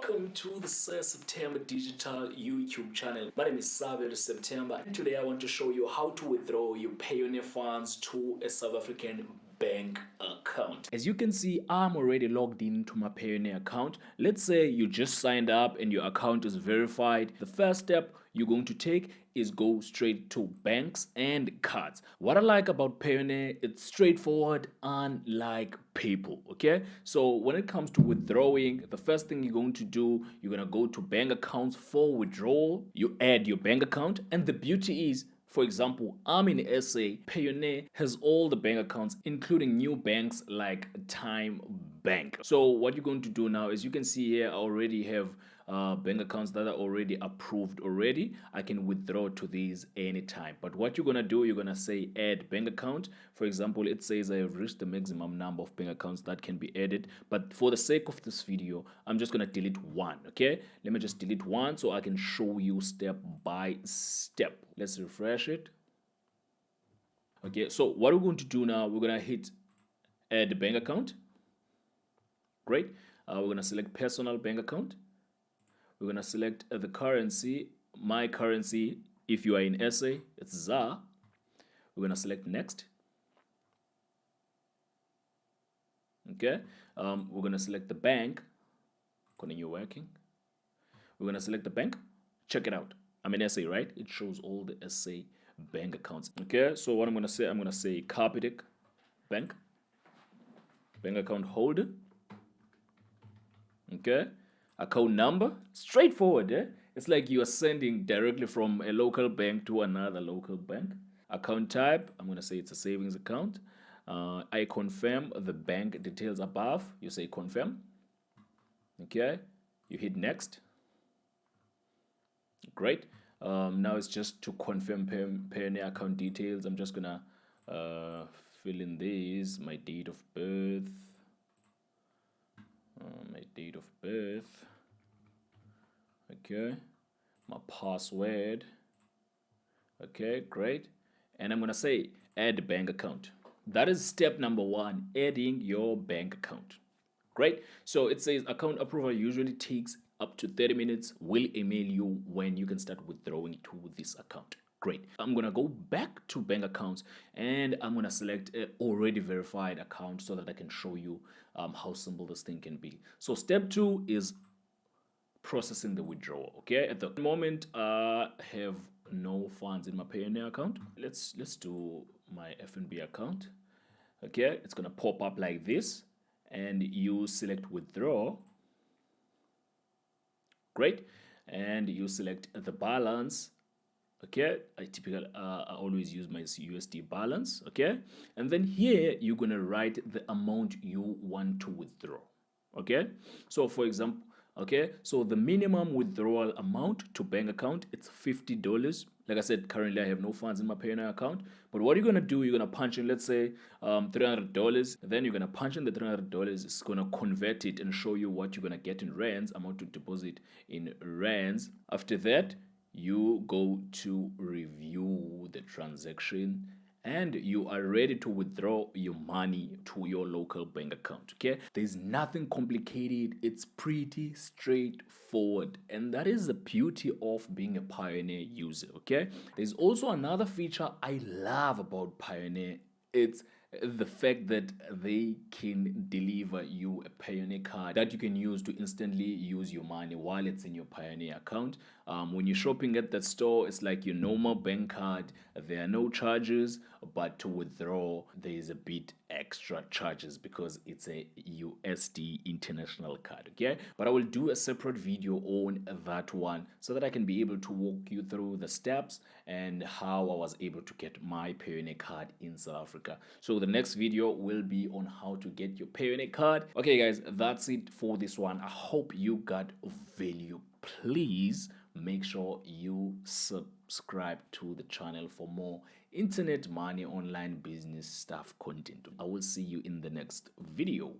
Welcome to the September Digital YouTube channel. My name is Savio September, and today I want to show you how to withdraw your Payoneer funds to a South African bank account. As you can see, I'm already logged into my Payoneer account. Let's say you just signed up and your account is verified. The first step you're going to take is go straight to banks and cards. What I like about Payoneer, it's straightforward, unlike PayPal. Okay, so when it comes to withdrawing, the first thing you're going to do, you're going to go to bank accounts for withdrawal. You add your bank account, and the beauty is, for example, I'm in SA. Payoneer has all the bank accounts, including new banks like Time Bank. So what you're going to do now, as you can see here, I already have bank accounts that are already approved already. I can withdraw to these anytime. But what you're gonna do, you're gonna say add bank account. For example, it says I have reached the maximum number of bank accounts that can be added. But for the sake of this video, I'm just gonna delete one. Okay, let me just delete one so I can show you step by step. Let's refresh it. Okay, so what we're going to do now, we're gonna hit add bank account. Great. We're gonna select personal bank account. We're going to select the currency, my currency. If you are in SA, it's ZAR. We're going to select next. Okay. We're going to select the bank. Continue working. We're going to select the bank. Check it out. I'm in SA, right? It shows all the SA bank accounts. Okay. So what I'm going to say Capitec Bank. Bank account holder. Okay. Account number, straightforward. It's like you are sending directly from a local bank to another local bank. Account type, I'm going to say it's a savings account. I confirm the bank details above. You say confirm. Okay, you hit next. Great. Now it's just to confirm Payoneer account details. I'm just gonna fill in these, my date of birth. Okay, my password. Okay, great. And I'm gonna say add bank account. That is step number one, adding your bank account. Great. So it says account approval usually takes up to 30 minutes. We'll email you when you can start withdrawing to this account. Great. I'm gonna go back to bank accounts and I'm gonna select an already verified account so that I can show you how simple this thing can be. So step two is processing the withdrawal. Okay, at the moment I have no funds in my Payoneer account. Let's do my FNB account. Okay, it's gonna pop up like this and you select withdraw. Great. And you select the balance. Okay, I always use my USD balance. Okay, and then here you're gonna write the amount you want to withdraw. Okay, so for example, okay, so the minimum withdrawal amount to bank account, it's $50. Like I said, currently I have no funds in my Payoneer account, but what you're gonna do, you're gonna punch in, let's say $300. Then you're gonna punch in the $300. It's gonna convert it and show you what you're gonna get in rands, amount to deposit in rands. After that, you go to review the transaction and you are ready to withdraw your money to your local bank account. Okay, there's nothing complicated, it's pretty straightforward, and that is the beauty of being a Payoneer user. Okay, there's also another feature I love about Payoneer. It's the fact that they can deliver you a Payoneer card that you can use to instantly use your money while it's in your Payoneer account. When you're shopping at the store, it's like your normal bank card. There are no charges, but to withdraw, there is a bit extra charges because it's a USD international card. Okay, but I will do a separate video on that one so that I can be able to walk you through the steps and how I was able to get my Payoneer card in South Africa. So the next video will be on how to get your Payoneer card. Okay guys, that's it for this one. I hope you got value. Please make sure you subscribe to the channel for more internet money online business stuff content. I will see you in the next video.